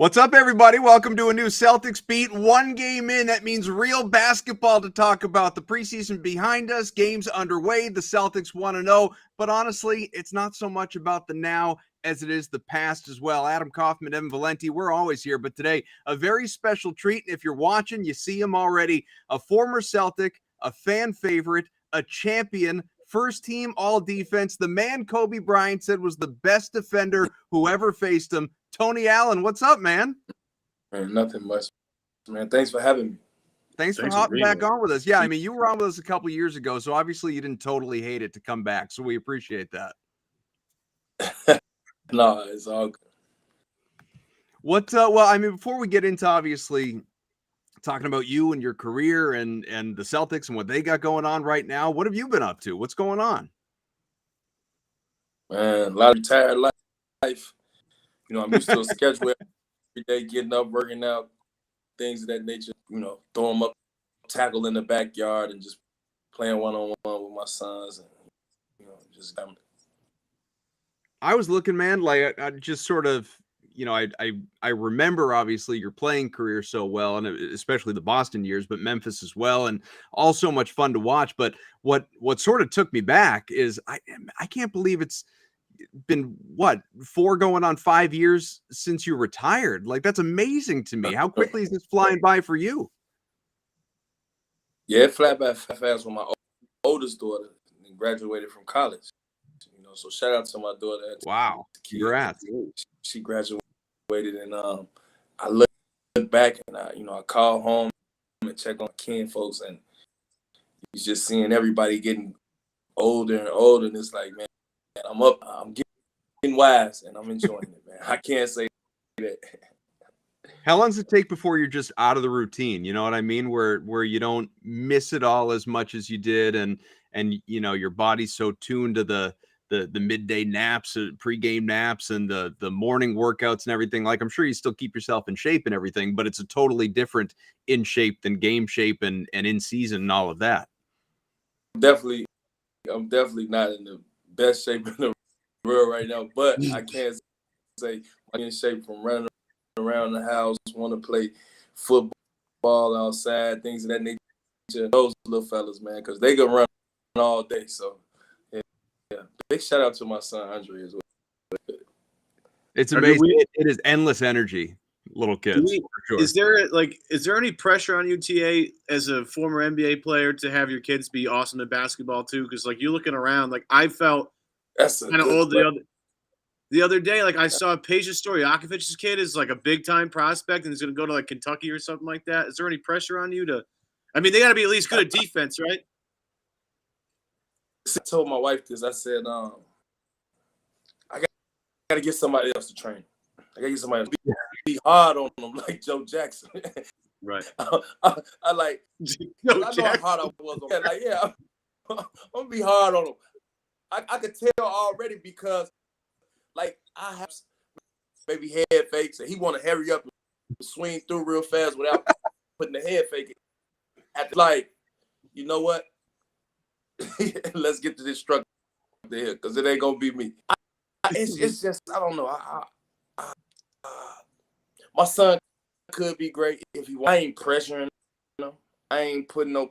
What's up, everybody? Welcome to a new Celtics Beat. One game in, that means real basketball to talk about. The preseason behind us, games underway. The Celtics 1-0, but honestly, it's not so much about the now as it is the past as well. Adam Kauffman, Evan Valenti, we're always here, but today, a very special treat. If you're watching, you see him already. A former Celtic, a fan favorite, a champion, first team all defense. The man Kobe Bryant said was the best defender who ever faced him. Tony Allen, what's up, man? Man, nothing much, man. Thanks for having me. Thanks for hopping back on with us. Yeah, I mean, you were on with us a couple years ago, so obviously you didn't totally hate it to come back, so we appreciate that. No, it's all good. Well, I mean, before we get into obviously talking about you and your career and the Celtics and what they got going on right now, what have you been up to? What's going on? Man, a lot of retired life. You know, I'm used to a schedule every day, getting up, working out, things of that nature. You know, throw them up, tackle in the backyard, and just playing one-on-one with my sons. And, you know, just I was looking, man, like I just sort of, you know, I remember obviously your playing career so well, and especially the Boston years, but Memphis as well, and all so much fun to watch. But what sort of took me back is I can't believe it's been 4 going on 5 years since you retired. Like, that's amazing to me. How quickly is this flying by for you? Yeah, it flat by fast with my oldest daughter and graduated from college. You know, so shout out to my daughter. Wow, congrats. She graduated, and I look back and I call home and check on kin folks, and he's just seeing everybody getting older and older, and it's like, man, I'm getting wise, and I'm enjoying it, man. I can't say that. How long does it take before you're just out of the routine? You know what I mean? Where you don't miss it all as much as you did, and you know, your body's so tuned to the midday naps, pregame naps, and the morning workouts and everything. Like, I'm sure you still keep yourself in shape and everything, but it's a totally different in shape than game shape and in season and all of that. I'm definitely not in the best shape in the world right now, but I can't say I'm in shape from running around the house, want to play football outside, things of that nature. Those little fellas, man, because they can run all day. So, yeah. Big shout out to my son Andre as well. It's amazing. It is endless energy, little kids. For sure. Is there any pressure on UTA as a former NBA player to have your kids be awesome at basketball too? Because like, you're looking around, like I felt kind of old the other day. Like, I saw Paige's story. Akovic's kid is like a big time prospect and he's going to go to like Kentucky or something like that. Is there any pressure on you to? I mean, they got to be at least good at defense, right? I told my wife this. I said, I got to get somebody else to train. I got to get somebody else to be hard on them, like Joe Jackson. Right. I like. I know how hard I was on him. Like, yeah, I'm gonna be hard on him. I could tell already because, like, I have maybe head fakes, and he want to hurry up and swing through real fast without putting the head fake. Like, you know what? Let's get to this structure here, because it ain't gonna be me. It's just, I don't know. My son could be great if he. I ain't pressuring him. I ain't putting no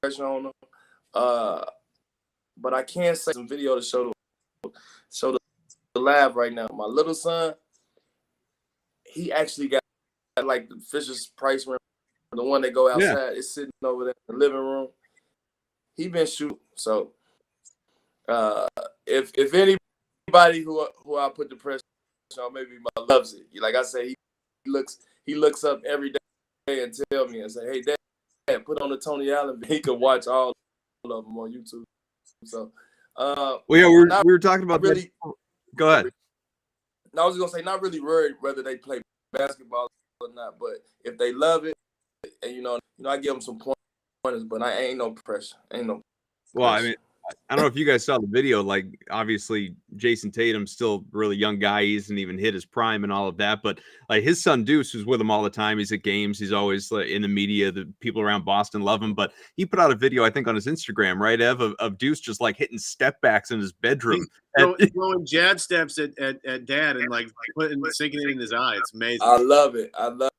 pressure on him. But I can say some video to show the live right now. My little son, he actually got like the Fisher's Price rim, the one that go outside. Yeah. It's sitting over there in the living room. He been shooting. So if anybody who I put the pressure on, maybe my loves it. Like I say, he looks up every day and tell me and say, "Hey, Dad, put on the Tony Allen." He can watch all of them on YouTube. So, well, yeah, we were talking about really. Go ahead. I was gonna say, not really worried whether they play basketball or not, but if they love it, and I give them some pointers, but I ain't no pressure. Ain't no. Well, I mean, I don't know if you guys saw the video. Like, obviously, Jason Tatum's still a really young guy. He hasn't even hit his prime and all of that. But like his son Deuce, who's with him all the time, he's at games. He's always in the media. The people around Boston love him. But he put out a video, I think, on his Instagram, right, Ev, of Deuce just like hitting step backs in his bedroom, throwing jab steps at dad and like sinking it in his eye. It's amazing. I love it. I love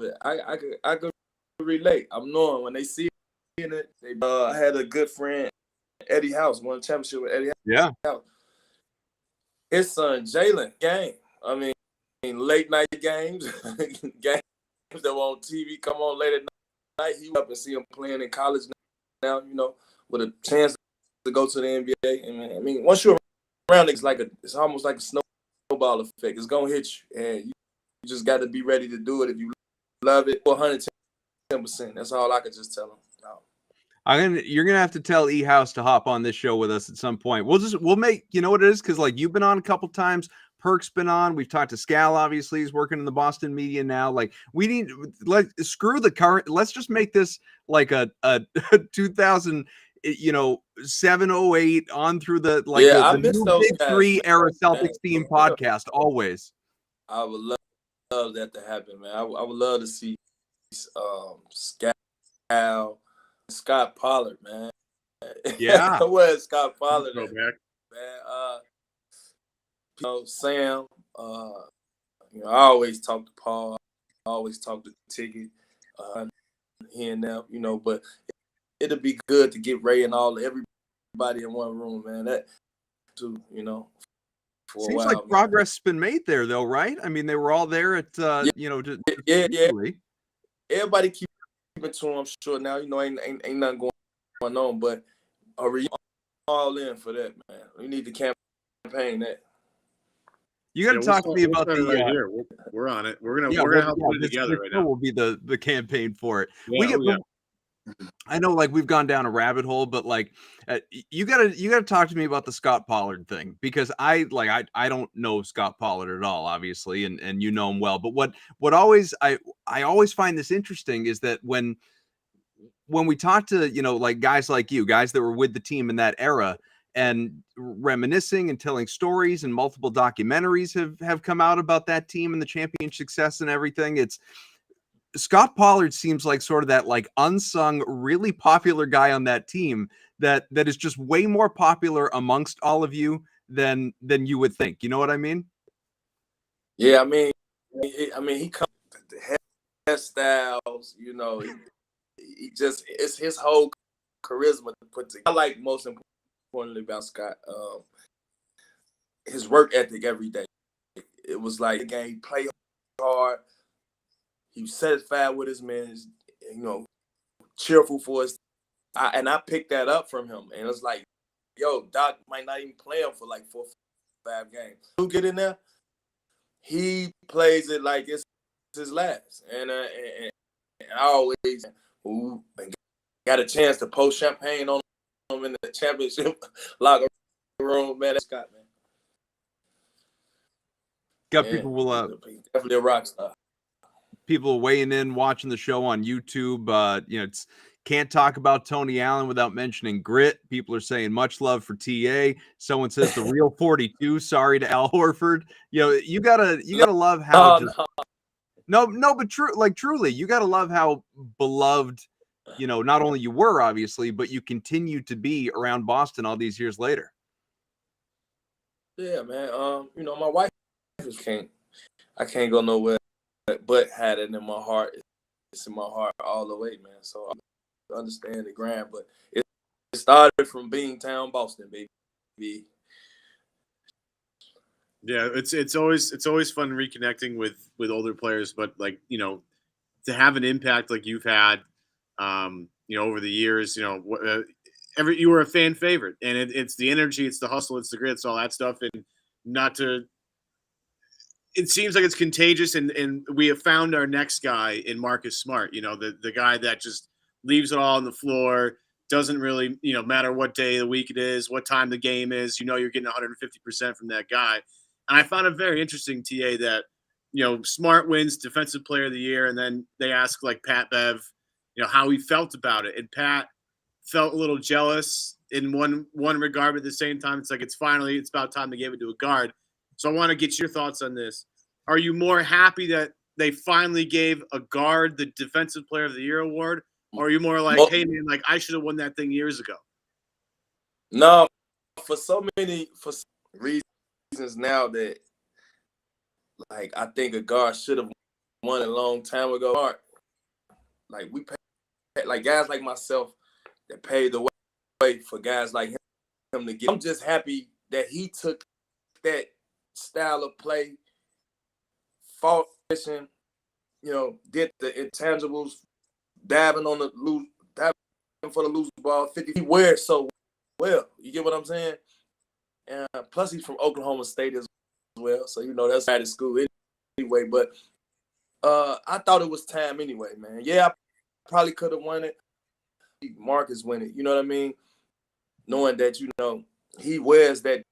it. I could relate. I'm knowing when they see it. They had a good friend, Eddie House, won a championship with Eddie House. Yeah. His son, Jalen, game. I mean, late night games, games that were on TV, come on late at night. He up and see him playing in college now, with a chance to go to the NBA. And I mean, once you're around, it's almost like a snowball effect. It's gonna hit you, and you just got to be ready to do it if you love it. 110%. That's all I could just tell him. You're gonna have to tell E House to hop on this show with us at some point. We'll make, you know what it is, because like you've been on a couple times, Perk's been on, we've talked to Scal, obviously he's working in the Boston media now. Like screw the current, let's just make this like a 2000 708 on through the I miss those Big Three era Celtics team podcast always. I would love that to happen, man. I would love to see Scal, Scott Pollard, man. Yeah. Where's Scott Pollard? Man, Sam. I always talk to Paul. I always talk to Ticket. Here and there, but it'll be good to get Ray and everybody in one room, man. That too, for Seems a while, like progress has been made there, though, right? I mean, they were all there at yeah. Everybody keep it to them, I'm sure now. Ain't nothing going on, but are you all in for that, man? We need to campaign that. You got to talk to me about the. Right here. We're on it. We're gonna help put it together right now. Will be the campaign for it. Yeah, I know, like we've gone down a rabbit hole, but like you gotta talk to me about the Scott Pollard thing, because I don't know Scott Pollard at all, obviously, and you know him well. But what always I always find this interesting is that when we talk to like guys like you, guys that were with the team in that era, and reminiscing and telling stories, and multiple documentaries have come out about that team and the championship success and everything. It's Scott Pollard seems like sort of that like unsung, really popular guy on that team that is just way more popular amongst all of you than you would think. You know what I mean? Yeah, I mean, he comes with the hairstyles, he just, it's his whole charisma to put together. I like most importantly about Scott, his work ethic every day. It was like a game, play hard. He was satisfied with his man, cheerful for us. And I picked that up from him. And it's like, yo, Doc might not even play him for like 4 or 5 games. Who get in there? He plays it like it's his last. And I always got a chance to post champagne on him in the championship locker room. Man, that's Scott, man. Got people will definitely a rock star. People weighing in, watching the show on YouTube. It's can't talk about Tony Allen without mentioning Grit. People are saying much love for TA. Someone says the real 42. Sorry to Al Horford. You gotta love how. But truly, you gotta love how beloved. Not only you were obviously, but you continue to be around Boston all these years later. Yeah, man. My wife just I can't go nowhere but had it in my heart. It's in my heart all the way, man. So I understand the grind, but it started from being town Boston, baby. Yeah, it's always fun reconnecting with older players, but like to have an impact like you've had, over the years, you were a fan favorite, and it's the energy, it's the hustle, it's the grit, it's all that stuff, and not to. It seems like it's contagious, and we have found our next guy in Marcus Smart. The guy that just leaves it all on the floor, doesn't really matter what day of the week it is, what time the game is. You're getting 150% from that guy. And I found it very interesting, TA, that Smart wins Defensive Player of the Year, and then they ask like Pat Bev, how he felt about it, and Pat felt a little jealous in one regard, but at the same time, it's like it's about time to give it to a guard. So I want to get your thoughts on this. Are you more happy that they finally gave a guard the Defensive Player of the Year award, or are you more like, hey man, like I should have won that thing years ago? No, for reasons now that like I think a guard should have won a long time ago. Like we pay, like guys like myself that paved the way for guys like him to get. I'm just happy that he took that style of play, fought, did the intangibles, diving for the loose ball, 50. He wears so well. You get what I'm saying? And plus he's from Oklahoma State as well, so that's out of school anyway. But I thought it was time anyway, man. Yeah, I probably could have won it. Marcus win it. You know what I mean? Knowing that he wears that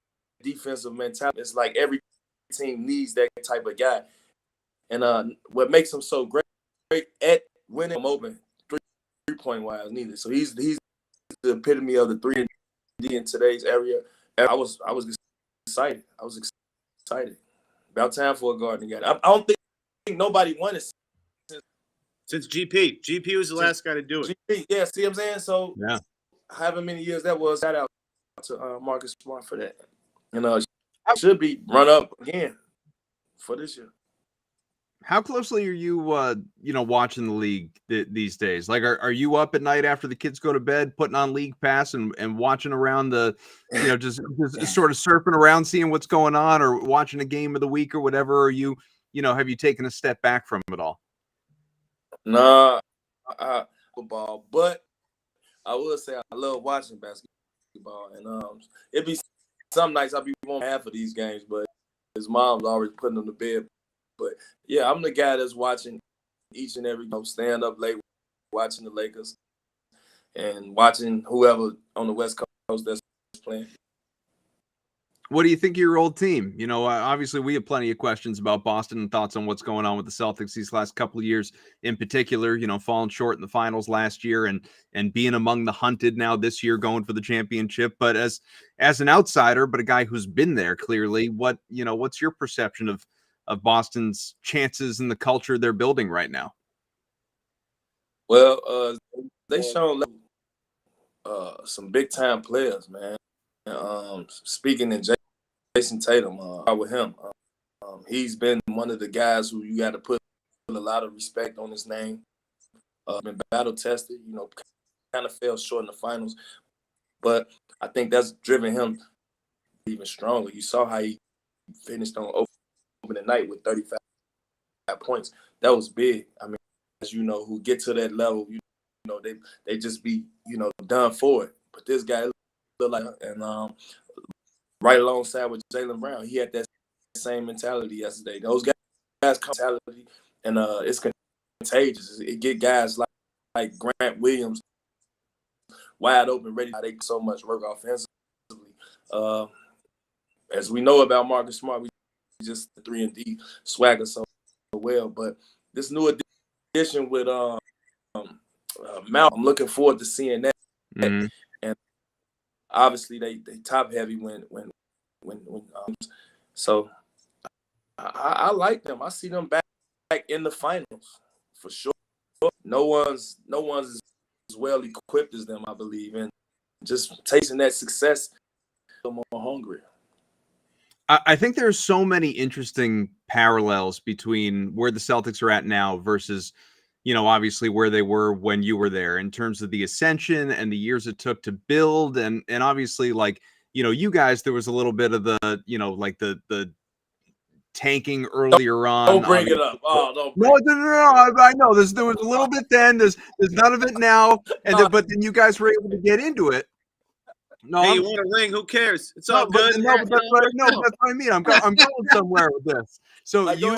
defensive mentality. It's like every team needs that type of guy. And what makes him so great at winning him open, three-point wise neither. So he's the epitome of the 3-and-D in today's area. And I was excited. I was excited. About time for a guard again. I don't think nobody won it since GP. GP was the last guy to do it. GP, yeah, see what I'm saying? So yeah, however many years that was, shout out to Marcus Smart for that. Should be run up again for this year. How closely are you, watching the league these days? Like, are you up at night after the kids go to bed, putting on League Pass and watching around the, just sort of surfing around, seeing what's going on, or watching a game of the week or whatever? Or you, have you taken a step back from it all? Nah, football, but I will say I love watching basketball, and it be some nights I'll be on half of these games, but his mom's always putting him to bed. But yeah, I'm the guy that's watching each and every stand up late, watching the Lakers and watching whoever on the West Coast that's playing. What do you think of your old team? Obviously we have plenty of questions about Boston and thoughts on what's going on with the Celtics these last couple of years in particular, falling short in the finals last year and being among the hunted now this year, going for the championship. But as an outsider, but a guy who's been there clearly, what's your perception of Boston's chances and the culture they're building right now? Well, they shown some big time players, man. Speaking in Jason Tatum, with him, he's been one of the guys who you got to put a lot of respect on his name. Been battle tested, kind of fell short in the finals, but I think that's driven him even stronger. You saw how he finished on opening night with 35 points. That was big. I mean, as you know, who get to that level, they just be done for it. But this guy looked like, and right alongside with Jaylen Brown, he had that same mentality yesterday. Those guys come mentality, and it's contagious. It get guys like Grant Williams wide open, ready. They do so much work offensively. As we know about Marcus Smart, we just the 3-and-D swagger so well. But this new addition with Malcolm, I'm looking forward to seeing that. Mm-hmm. And obviously they top heavy when so I like them. I see them back in the finals for sure. No one's as well equipped as them, I believe, and just tasting that success, a little more hungry. I think there's so many interesting parallels between where the Celtics are at now versus, obviously where they were when you were there in terms of the ascension and the years it took to build. And obviously, like, you guys, there was a little bit of the, like the tanking earlier on. Don't bring it up. Oh, don't. No. I know there was a little bit then. There's none of it now. And but then you guys were able to get into it. No, hey, you want a ring? Who cares? It's all good. But that's what I mean. I'm going somewhere with this. So you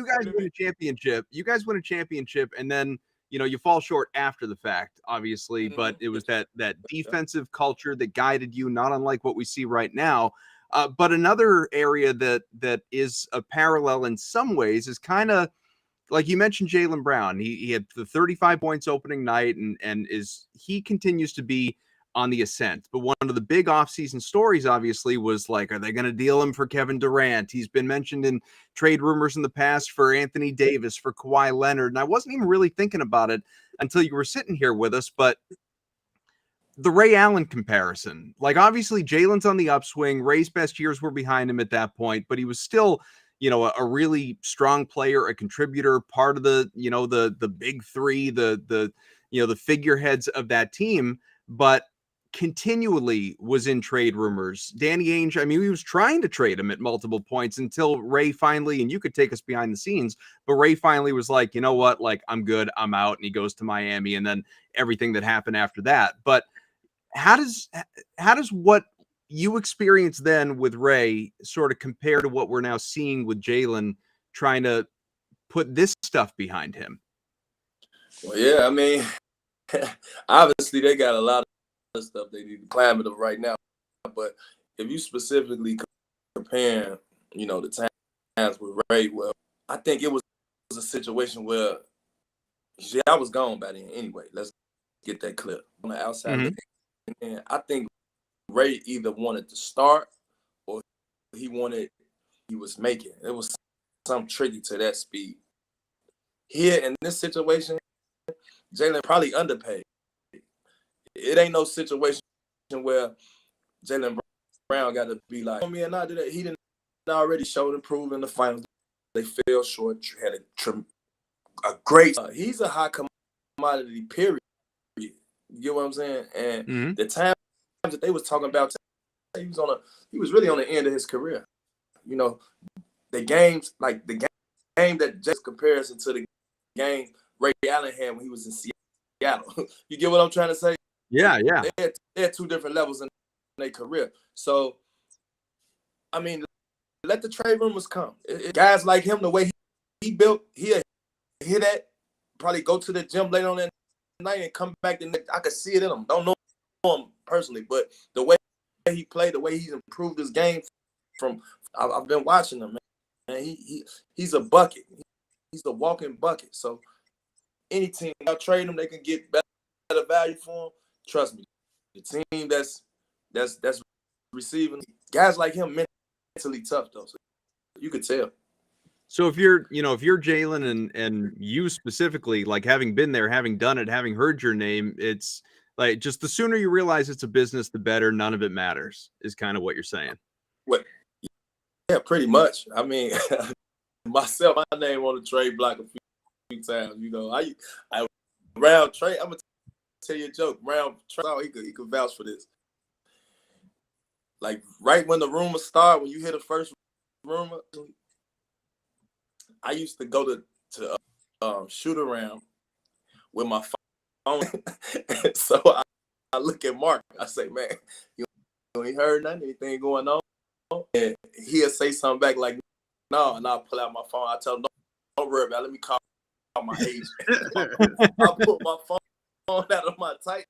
guys win a championship. You guys win a championship, and then you fall short after the fact, obviously. But it was that defensive culture that guided you, not unlike what we see right now. But another area that is a parallel in some ways is kind of like you mentioned Jaylen Brown. He had the 35 points opening night, and he continues to be on the ascent. But one of the big offseason stories, obviously, was like, are they going to deal him for Kevin Durant? He's been mentioned in trade rumors in the past for Anthony Davis, for Kawhi Leonard. And I wasn't even really thinking about it until you were sitting here with us. But the Ray Allen comparison, like, obviously Jalen's on the upswing. Ray's best years were behind him at that point, but he was still, a really strong player, a contributor, part of the, the big three, the figureheads of that team, but continually was in trade rumors. Danny Ainge, I mean, he was trying to trade him at multiple points until Ray finally, and you could take us behind the scenes, but Ray finally was like, you know what, like, I'm good, I'm out, and he goes to Miami, and then everything that happened after that. But how does what you experienced then with Ray sort of compare to what we're now seeing with Jalen trying to put this stuff behind him? Well, yeah, I mean, obviously they got a lot of stuff they need to climb it up right now. But if you specifically compare, the times with Ray, well, I think it was a situation where I was gone by then anyway. Let's get that clear. On the outside of the and I think Ray either wanted to start or he was making. It was something tricky to that speed. Here in this situation, Jalen probably underpaid. It ain't no situation where Jalen Brown got to be like, oh, man, not do that. He didn't already show and prove in the finals. They fell short, had a great, he's a high commodity, period. You get what I'm saying? And the times that they was talking about, he was really on the end of his career. The games, like the game that just comparison to the game Ray Allen had when he was in Seattle. You get what I'm trying to say? Yeah. They had two different levels in their career. So, I mean, let the trade rumors come. Guys like him, the way he built, he'll hear that, probably go to the gym later on that night and come back the next. I could see it in him. Don't know him personally, but the way he played, the way he's improved his game I've been watching him, man. He's a bucket. He's a walking bucket. So any team I'll trade him, they can get better value for him. Trust me, the team that's receiving guys like him mentally tough though. So you could tell. So if you're Jalen and you specifically, like, having been there, having done it, having heard your name, it's like, just the sooner you realize it's a business, the better. None of it matters is kind of what you're saying. What? Yeah, pretty much. I mean, myself, my name on the trade block a few times. I round trade. I'm gonna tell you a joke. Round trade, he could vouch for this. Like right when the rumors start, when you hear the first rumor, I used to go to shoot around with my phone. So I look at Mark. I say, man, you ain't heard nothing? Anything going on? And he'll say something back like, no, and I'll pull out my phone. I tell him, don't worry about it. Let me call my agent. I put my phone out of my tights.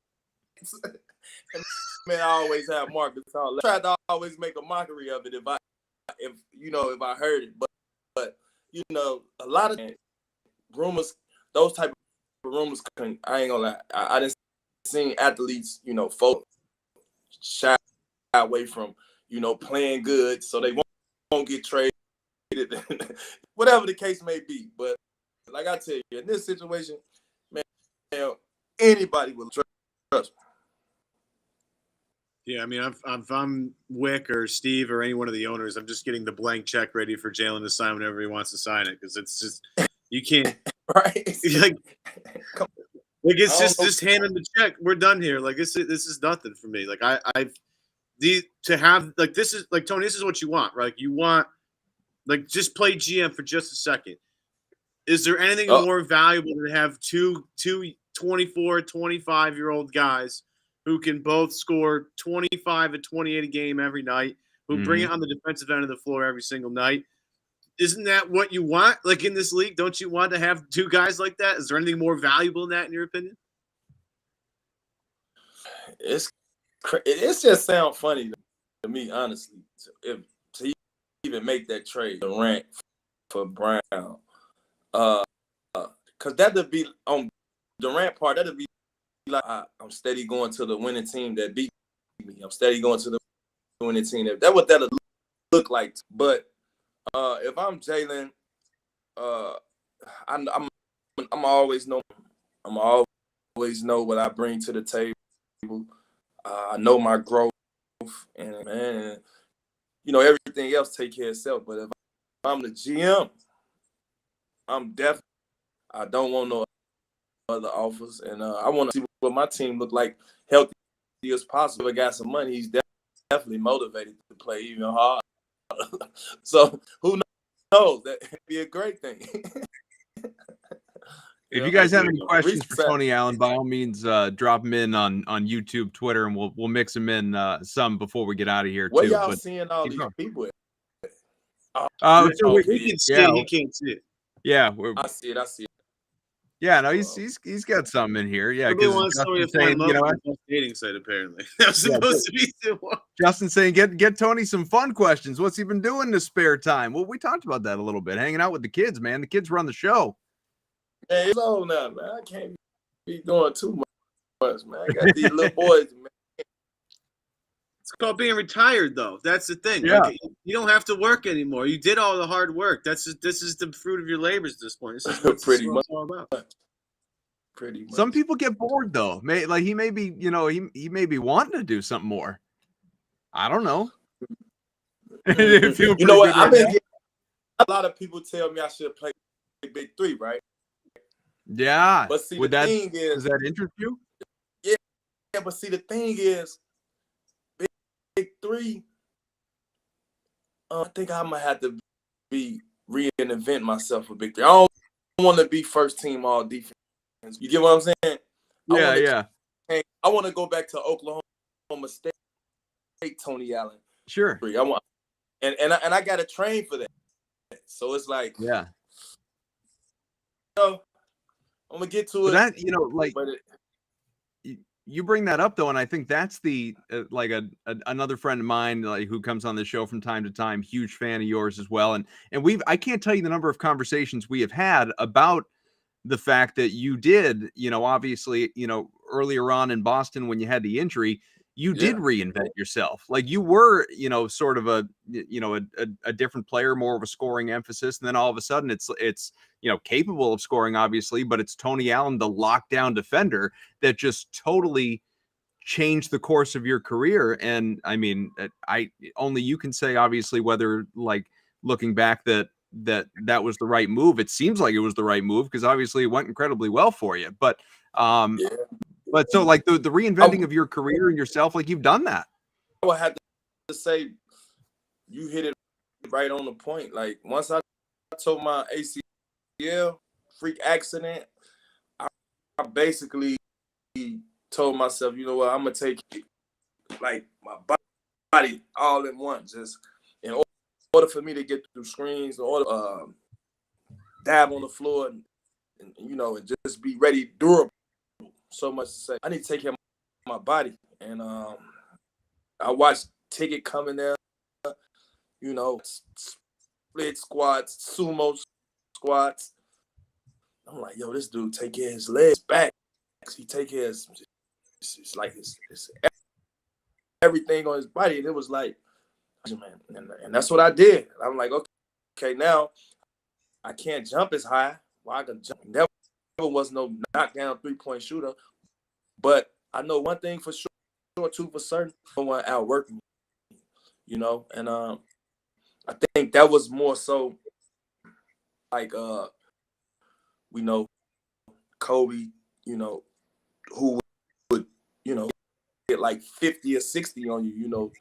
And, man, I always have Mark to talk. I tried to always make a mockery of it if I heard it. But a lot of rumors, those type of rumors, I ain't gonna lie. I didn't see athletes, folks shy away from, playing good so they won't get traded, whatever the case may be. But like I tell you, in this situation, man, anybody will trust me. Yeah, I mean, if I'm Wick or Steve or any one of the owners, I'm just getting the blank check ready for Jalen to sign whenever he wants to sign it, because it's just, you can't right. It's just hand him the check. We're done here. Like this is nothing for me. Like to have like, this is like, Tony, this is what you want, right? You want, like, just play GM for just a second. Is there anything more valuable than to have two 24, 25-year-old guys who can both score 25 and 28 a game every night, who bring it on the defensive end of the floor every single night? Isn't that what you want? Like, in this league, don't you want to have two guys like that? Is there anything more valuable than that, in your opinion? It just sounds funny to me, honestly, to even make that trade, Durant for Brown, because that would be on Durant part. That would be like I'm steady going to the winning team that beat me. I'm steady going to the winning team. That's what that'll look like. But if I'm Jalen, I'm always know. I'm always know what I bring to the table. I know my growth, and man, you know, everything else take care of itself. But if I'm the GM, I don't want no other offers, and I want to see what my team look like, healthy as possible. If I got some money, he's definitely motivated to play even harder. So who knows? That would be a great thing. If you guys have any questions for Tony Allen, by all means, drop them in on YouTube, Twitter, and we'll mix them in some before we get out of here. Where y'all seeing all these people at? So we can see it. He can't see it. Yeah, I see it. Yeah, no, he's got something in here. Yeah, because saying, you know, dating site apparently. That's supposed to be the one. Justin saying, get Tony some fun questions. What's he been doing in his spare time? Well, we talked about that a little bit, hanging out with the kids, man. The kids run the show. Hey, it's old now, man. I can't be doing too much, man. I got these little boys, man. It's called being retired, though. That's the thing. Yeah. Like, you don't have to work anymore. You did all the hard work. This is the fruit of your labors at this point. This is what pretty much all about. Pretty much. Some people get bored though. He may be, you know, he may be wanting to do something more. I don't know. You know what? I've been getting a lot of people tell me I should play Big Three, right? Yeah. But see, thing is, does that interest you? Yeah, but see, the thing is, Big Three, I think I'm gonna have to reinvent myself for Big Three. I don't want to be first team all defense. You get what I'm saying? Yeah. I want to go back to Oklahoma State, Tony Allen. Sure. I want, and I got to train for that. So it's like, yeah. So I'm gonna get to but it. That, you know, like. You bring that up though, and I think that's the like another friend of mine like who comes on the show from time to time, huge fan of yours as well, and I can't tell you the number of conversations we have had about the fact that you did, you know, obviously, you know, earlier on in Boston when you had the injury, you did reinvent yourself. Like you were, you know, sort of a different player, more of a scoring emphasis, and then all of a sudden it's you know, capable of scoring, obviously, but it's Tony Allen, the lockdown defender, that just totally changed the course of your career. And I mean, only you can say, obviously, whether like looking back that was the right move. It seems like it was the right move because obviously it went incredibly well for you. But but so like the reinventing of your career and yourself, like you've done that. I would have to say you hit it right on the point. Like once I told my ACL freak accident, I basically told myself, you know what, I'm gonna take like my body all in one, just in order for me to get through screens, in order dab on the floor and you know, and just be ready, durable. So much to say. I need to take care of my body, and I watched Ticket coming there, you know, split squats, sumo squats. I'm like, yo, this dude take care of his legs back. He take care of it's like it's everything on his body, and it was like, man, and that's what I did. I'm like, okay, now I can't jump as high. Well, I can jump. Never was no knockdown 3-point shooter, but I know one thing for sure, two for certain, no one outworked me, you know. And I think that was more so like we know Kobe, you know, who would, you know, get like 50 or 60 on you, you know,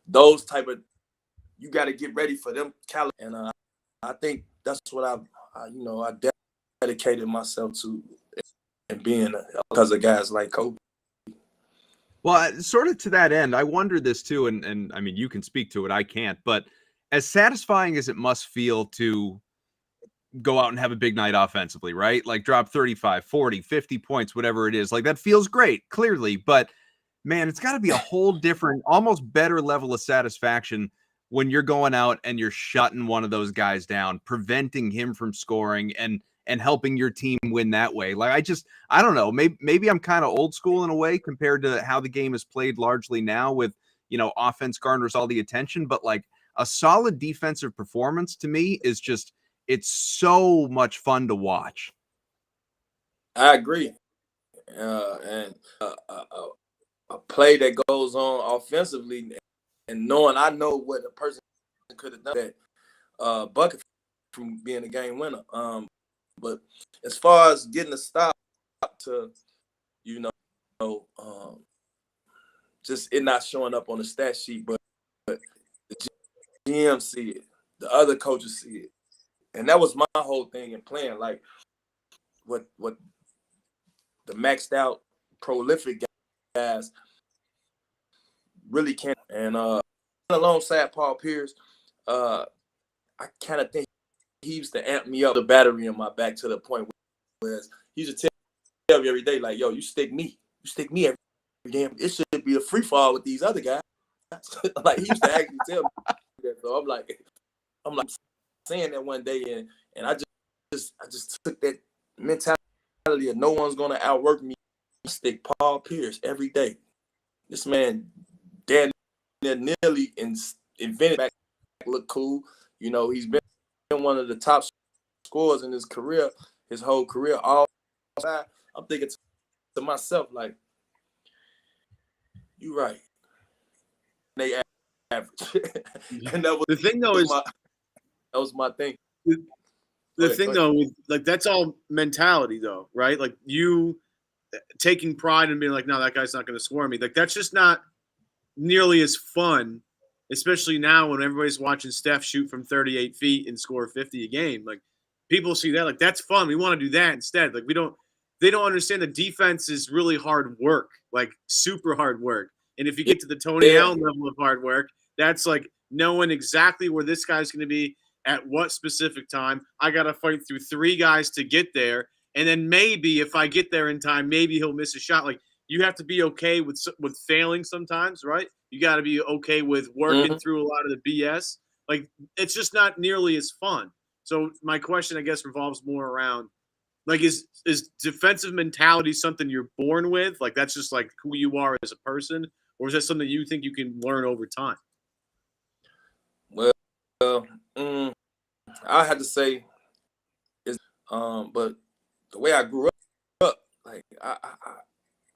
those type of, you got to get ready for them caliber. And I think that's what I dedicated myself to, and being because of guys like Kobe. Well, sort of to that end, I wonder this too, and I mean, you can speak to it, I can't, but as satisfying as it must feel to go out and have a big night offensively, right? Like drop 35, 40, 50 points, whatever it is, like that feels great, clearly, but man, it's got to be a whole different, almost better level of satisfaction when you're going out and you're shutting one of those guys down, preventing him from scoring, and and helping your team win that way. Like I don't know, maybe I'm kind of old school in a way compared to how the game is played largely now with, offense garners all the attention, but like a solid defensive performance to me is just, it's so much fun to watch. I agree. And a play that goes on offensively and I know what a person could have done that bucket from being a game winner. But as far as getting a stop to, just it not showing up on the stat sheet, but the GM see it, the other coaches see it. And that was my whole thing in playing, like what the maxed out prolific guys really can't. And alongside Paul Pierce, I kind of think he used to amp me up the battery in my back to the point where he used to tell me every day, like, yo, you stick me every damn. It should be a free fall with these other guys. Like he used to actually tell me that. So I'm like saying that one day, and I just took that mentality of no one's gonna outwork me. Stick Paul Pierce every day. This man damn nearly invented back look cool. He's been one of the top scorers in his career, his whole career. All time, I'm thinking to myself, like, you right. They average. And that was the thing though is that was my thing. The thing though, like that's all mentality though, right? Like you taking pride in being like, no, that guy's not going to score me. Like that's just not nearly as fun, especially now when everybody's watching Steph shoot from 38 feet and score 50 a game. Like people see that, like that's fun. We want to do that instead. Like they don't understand that defense is really hard work, like super hard work. And if you get to the Tony Allen level of hard work, that's like knowing exactly where this guy's going to be at what specific time. I got to fight through 3 guys to get there. And then maybe if I get there in time, maybe he'll miss a shot. Like you have to be okay with failing sometimes, right? You got to be okay with working through a lot of the BS. Like it's just not nearly as fun. So my question, I guess, revolves more around like is defensive mentality something you're born with? Like that's just like who you are as a person, or is that something you think you can learn over time? Well, I had to say is but the way I grew up, like I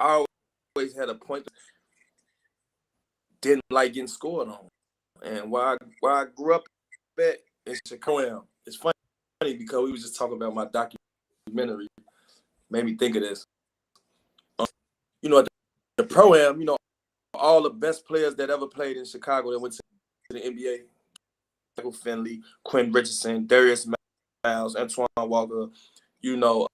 always had a point that didn't like getting scored on. And where I grew up at in Chicago, it's funny because we was just talking about my documentary, made me think of this. At the Pro-Am, all the best players that ever played in Chicago that went to the NBA, Michael Finley, Quinn Richardson, Darius Miles, Antoine Walker, Marion,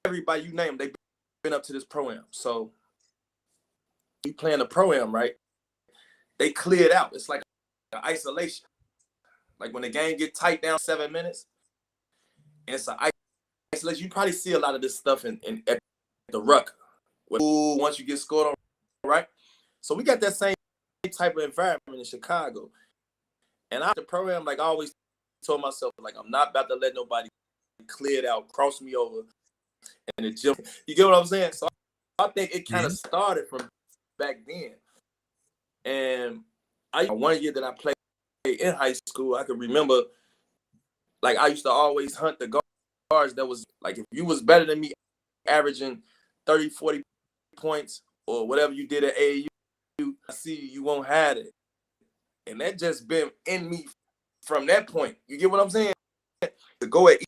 everybody you name, they've been up to this Pro-Am. So you playing the Pro-Am, right? They cleared out. It's like an isolation. Like when the game get tight down 7 minutes, and it's an isolation. You probably see a lot of this stuff at the Ruck. Once you get scored on, right? So we got that same type of environment in Chicago. And after the Pro-Am, like I always told myself, like I'm not about to let nobody clear it out, cross me over in the gym. You get what I'm saying? So I think it kind of started from back then. And one year that I played in high school, I could remember, like I used to always hunt the guards that was like, if you was better than me, averaging 30, 40 points or whatever you did at AAU, I see you won't have it. And that just been in me from that point. You get what I'm saying? To go at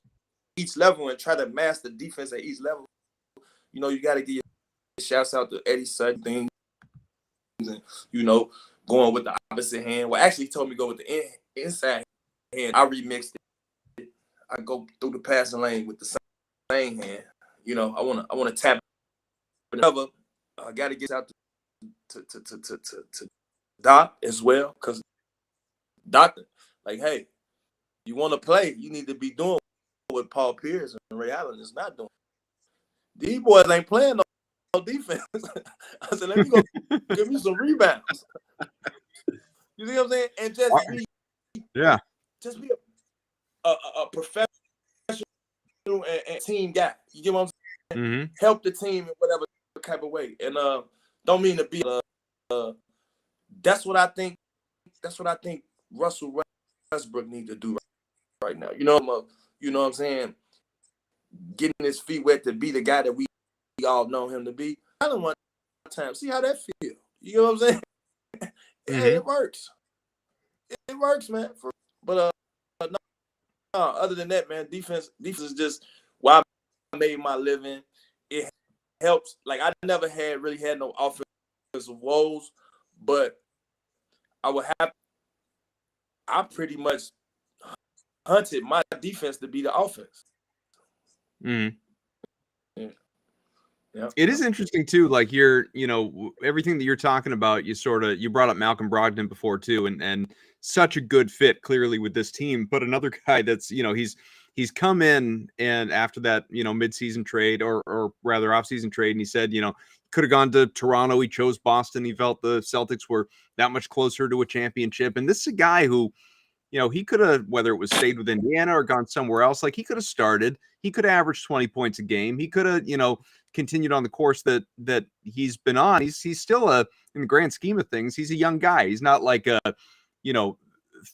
each level and try to master defense at each level, you got to give your shouts out to Eddie Sutton things and, going with the opposite hand. Well, actually, he told me to go with the inside hand. I remixed it. I go through the passing lane with the same hand. I want to tap it. However, I got to get out to Doc as well, because Doctor, like, hey, you want to play, you need to be doing what Paul Pierce and Ray Allen is not doing. These boys ain't playing no defense. I said, let me go give me some rebounds. You see what I'm saying? And just be a professional and team guy. You get what I'm saying? Mm-hmm. Help the team in whatever type of way. And don't mean to be. That's what I think. That's what I think Russell Westbrook needs to do right now. You know what I'm saying? Getting his feet wet to be the guy that we all know him to be. I don't want time. See how that feel. You know what I'm saying? Hey, it works. It works, man. But no, other than that, man, defense is just why I made my living. It helps. Like I never really had no offensive woes, but I pretty much hunted my defense to be the offense. Mm-hmm. Yeah. It is interesting too. Like everything that you're talking about, you brought up Malcolm Brogdon before too, and such a good fit clearly with this team. But another guy that's he's come in and after that midseason trade or rather offseason trade, and he said could have gone to Toronto. He chose Boston. He felt the Celtics were that much closer to a championship. And this is a guy who he could have, whether it was stayed with Indiana or gone somewhere else, like he could have started. He could have averaged 20 points a game. He could have, continued on the course that he's been on. He's still in the grand scheme of things, he's a young guy. He's not like a,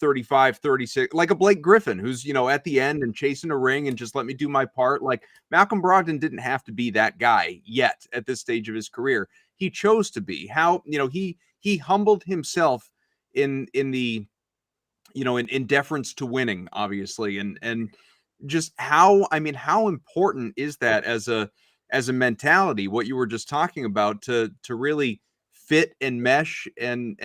35, 36, like a Blake Griffin who's, at the end and chasing a ring and just let me do my part. Like Malcolm Brogdon didn't have to be that guy yet at this stage of his career. He chose to be. How, he humbled himself in the, in deference to winning, obviously. And just how important is that as a mentality, what you were just talking about, to really fit and mesh and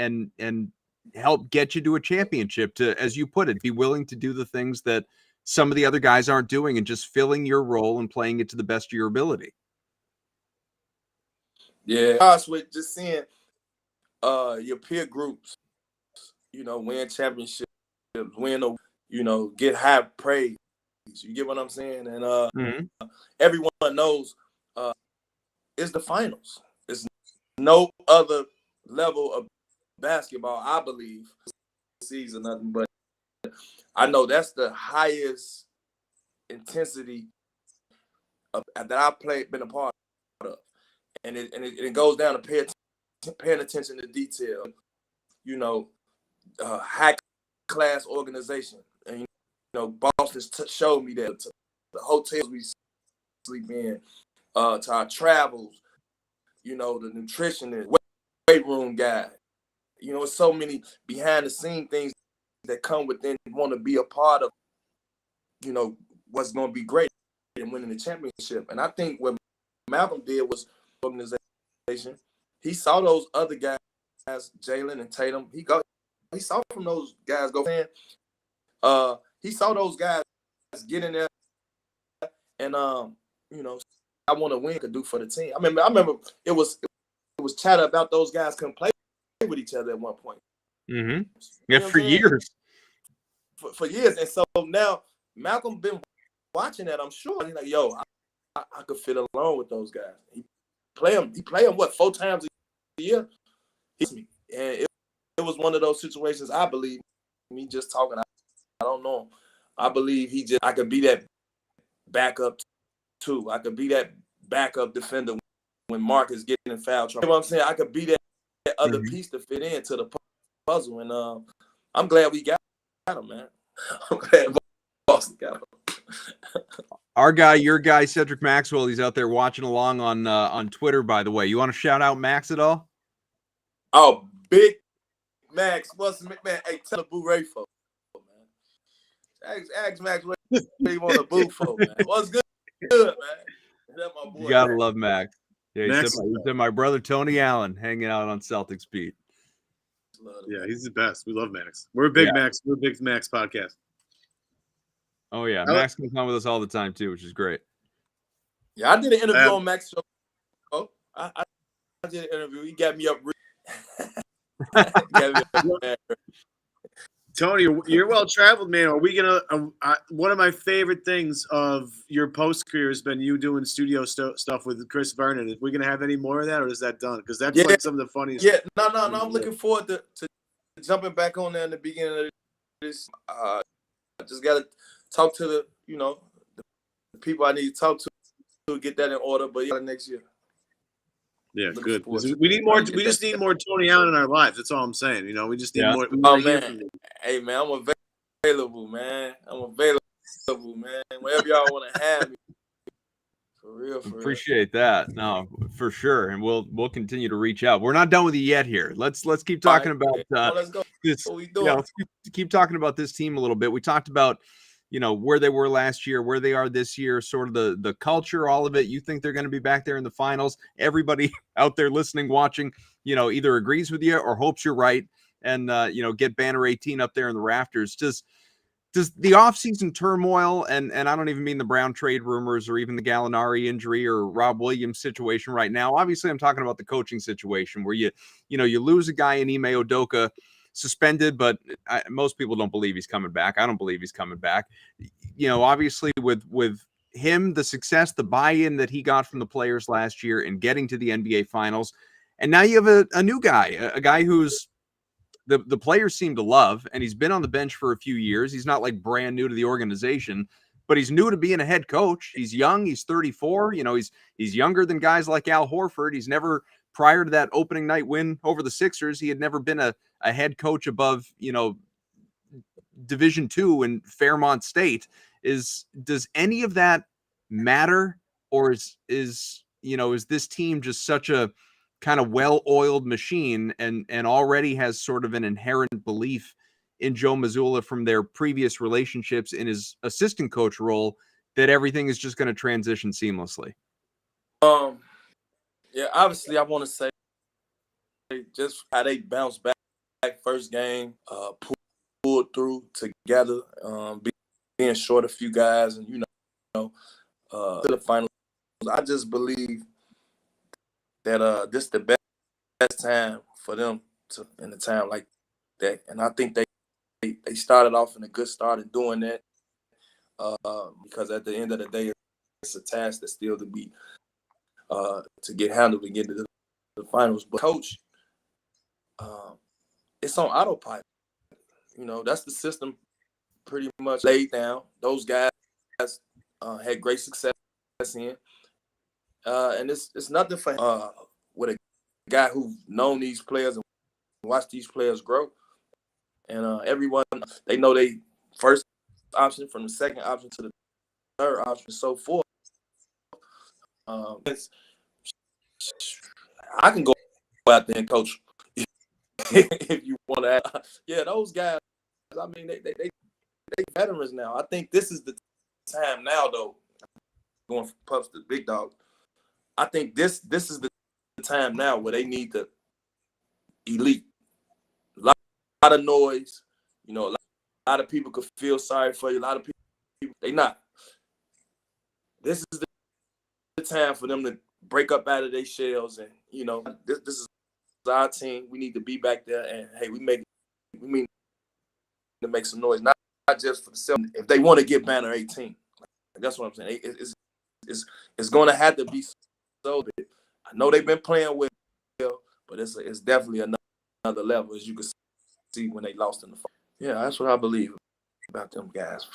help get you to a championship, to, as you put it, be willing to do the things that some of the other guys aren't doing and just filling your role and playing it to the best of your ability. Yeah. With just seeing your peer groups, win championships, win, get high praise. You get what I'm saying? And everyone knows it's the finals. It's no other level of basketball, I believe, season nothing, but I know that's the highest intensity that I've been a part of, and it goes down to paying attention to detail. High class organization, and Boston showed me that, to the hotels we sleep in, to our travels, the nutritionist, weight room guy. It's so many behind the scene things that come within, want to be a part of, what's going to be great and winning the championship. And I think what Malcolm did was organization. He saw those other guys, Jalen and Tatum. He saw from those guys go in. He saw those guys get in there, and I want to win, could do for the team. I remember it was chatter about those guys couldn't play with each other at one point. Mm-hmm. Yeah, for years. For years, and so now Malcolm been watching that. I'm sure he's like, yo, I could fit along with those guys. He play them what, 4 times a year? And it was one of those situations. I believe me just talking. I don't know. I believe I could be that backup too. I could be that backup defender when Mark is getting in foul trouble. You know what I'm saying? I could be that other piece to fit into the puzzle. And I'm glad we got him, man. I'm glad Boston got him. Our guy, your guy, Cedric Maxwell, he's out there watching along on Twitter, by the way. You want to shout out Max at all? Oh, big Max. What's man? Hey, tell the Boo Ray for, man. Ask Max what he want to boo for, man. What's good, man? That's my boy. You gotta love Max. Yeah, he Max, said my brother Tony Allen hanging out on Celtics Beat. Yeah, he's the best. We love Max. We're a big Max. We're a big Max podcast. Oh yeah, Max comes on with us all the time too, which is great. Yeah, I did an interview on Max show. Oh, I did an interview. He got me up. Tony, you're well traveled, man. Are we gonna? One of my favorite things of your post career has been you doing studio stuff with Chris Vernon. Are we gonna have any more of that, or is that done? Because that's like some of the funniest. Yeah, no. I'm looking forward to jumping back on there in the beginning of this. I just gotta talk to the people I need to talk to get that in order. But yeah, next year. Yeah, good. We need more. We just need more Tony Allen in our lives. That's all I'm saying. We just need more. Oh man, hey man, I'm available, man. I'm available, man. Whenever y'all want to have me. For real. Appreciate that. No, for sure, and we'll continue to reach out. We're not done with you yet here. Let's keep talking about let's go. This. What we doing? Let's keep talking about this team a little bit. We talked about where they were last year, where they are this year, sort of the culture, all of it. You think they're going to be back there in the finals? Everybody out there listening, watching, either agrees with you or hopes you're right, and get banner 18 up there in the rafters. Does the offseason turmoil, and I don't even mean the Brown trade rumors or even the Gallinari injury or Rob Williams situation right now. Obviously, I'm talking about the coaching situation where you lose a guy in Ime Udoka, suspended, but most people don't believe he's coming back. I don't believe he's coming back. Obviously with him, the success, the buy-in that he got from the players last year and getting to the NBA Finals, and now you have a new guy, a guy who's the players seem to love, and he's been on the bench for a few years. He's not like brand new to the organization, but he's new to being a head coach. He's young. He's 34. He's younger than guys like Al Horford. He's never, prior to that opening night win over the Sixers, he had never been a head coach above, Division II in Fairmont State. Does any of that matter, or is this team just such a kind of well-oiled machine and already has sort of an inherent belief in Joe Mazzulla from their previous relationships in his assistant coach role that everything is just going to transition seamlessly? Yeah, obviously I want to say just how they bounced back first game, pulled through together, being short a few guys and to the finals. I just believe that this is the best time for them in a time like that, and I think they started off in a good start in doing that because at the end of the day, it's a task that's still to be to get handled and get to the finals. But coach, it's on autopilot. That's the system pretty much laid down. Those guys had great success in, and it's nothing for with a guy who's known these players and watched these players grow. And everyone, they know they first option from the second option to the third option and so forth. I can go out there and coach if you want to. Yeah, those guys, I mean, they veterans now. I think this is the time now, though. Going from pups to big dog. I think this is the time now where they need the elite. A lot of noise, a lot of people could feel sorry for you. A lot of people, they not. This is the time for them to break up out of their shells, and this is our team. We need to be back there, and hey, we mean to make some noise, not just for the Celtics. If they want to get banner 18, that's what I'm saying. It's going to have to be so big. I know they've been playing well, but it's definitely another level, as you can see when they lost in the final. Yeah, that's what I believe about them guys.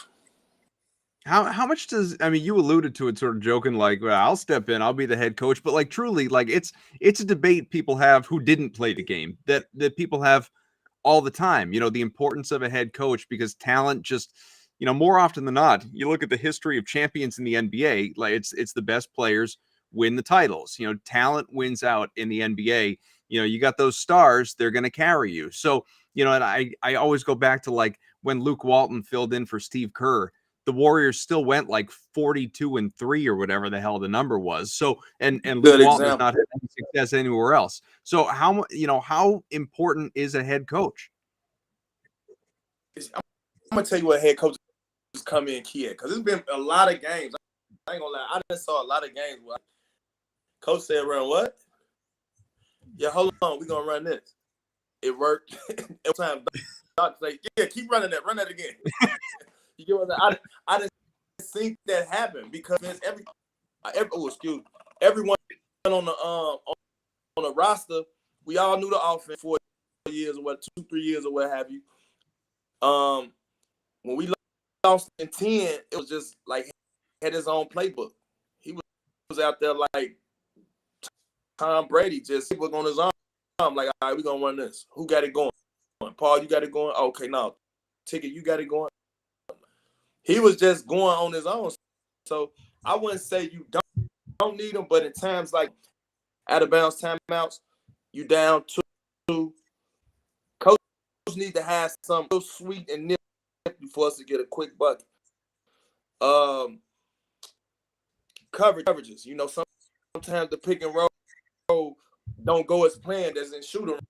How much you alluded to it sort of joking like, well, I'll step in, I'll be the head coach, but like truly, like it's a debate people have who didn't play the game that people have all the time, the importance of a head coach, because talent just, more often than not, you look at the history of champions in the NBA, like it's the best players win the titles. Talent wins out in the NBA. You got those stars, they're going to carry you. So, and I always go back to like when Luke Walton filled in for Steve Kerr, the Warriors still went like 42-3 or whatever the hell the number was. So, and Luke Walton has not had any success anywhere else. So how important is a head coach? I'm going to tell you what head coaches come in key at, because it's been a lot of games. I ain't going to lie. I just saw a lot of games where coach said, run what? Yeah, hold on. We're going to run this. It worked. Every time, Doc say, yeah, keep running that. Run that again. You get what I'm saying? I didn't think that happened because everyone on the roster, we all knew the offense 4 years or what, 2-3 years or what have you. When we lost in 10, it was just like had his own playbook. He was out there like Tom Brady, just playbook on his arm. Like, all right, we're going to run this. Who got it going? Paul, you got it going? Okay, now, Ticket, you got it going? He was just going on his own. So I wouldn't say you don't need him, but in times like out of bounds timeouts, you down 2. Coach need to have some real sweet and nifty for us to get a quick bucket. Coverages. You know, sometimes the pick and roll don't go as planned as in shoot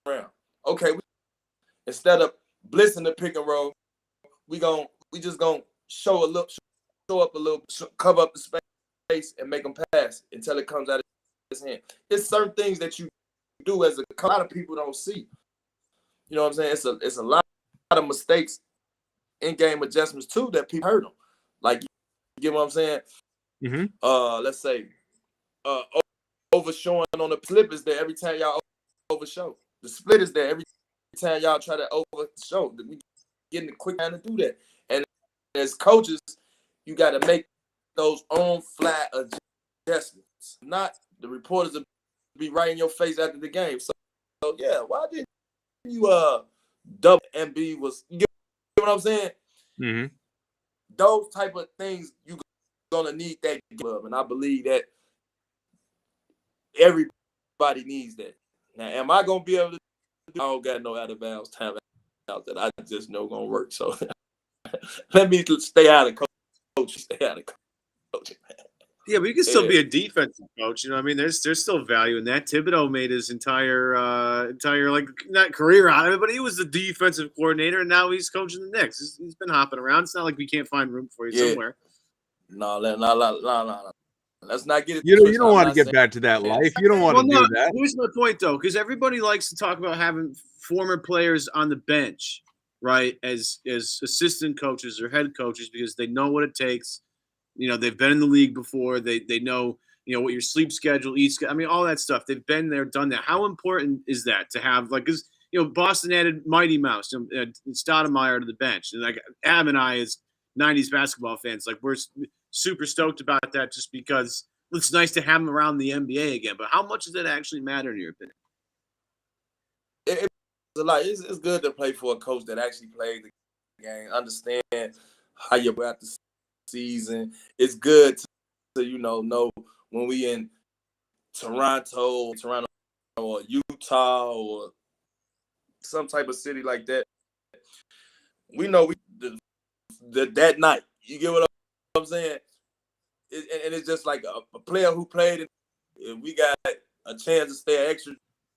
around. Okay, instead of blitzing the pick and roll, we just gonna show up a little, cover up the space and make them pass until it comes out of his hand. It's certain things that you do as a lot of people don't see. You know what I'm saying? It's a lot of mistakes in game adjustments too that people hurt them. Like, you get what I'm saying? Mm-hmm. Let's say overshowing on the slip is there every time y'all overshow. The split is there every time y'all try to overshow. We getting the quick time to do that. And as coaches, you got to make those on-fly adjustments. Not the reporters will be right in your face after the game. So yeah, why didn't you double MB was, you get what I'm saying? Mm-hmm. Those type of things you gonna need that glove, and I believe that everybody needs that. Now, am I gonna be able to do? I don't got no out of bounds time out that I just know gonna work. So let me stay out of coach. Stay out of coaching. Yeah, but you can still be a defensive coach. You know what I mean? There's still value in that. Thibodeau made his entire like, not career out of it, but he was the defensive coordinator, and now he's coaching the Knicks. He's been hopping around. It's not like we can't find room for you somewhere. No. Let's not get it. You don't want to get back to that life. You don't want to do that. Here's my point, though, because everybody likes to talk about having former players on the bench, right, as assistant coaches or head coaches, because they know what it takes. You know, they've been in the league before. They know, you know, what your sleep schedule, I mean, all that stuff. They've been there, done that. How important is that to have, like, because, you know, Boston added Mighty Mouse and Stoudemire to the bench. And, like, Ab and I, as 90s basketball fans, like, we're super stoked about that just because it's nice to have them around the NBA again. But how much does that actually matter in your opinion? It's a lot. It's good to play for a coach that actually played the game, understand how you go out the season. It's good to you know when we in Toronto or Utah or some type of city like that. We know that night. You get what I'm saying? And it's just like a player who played. If we got a chance to stay an extra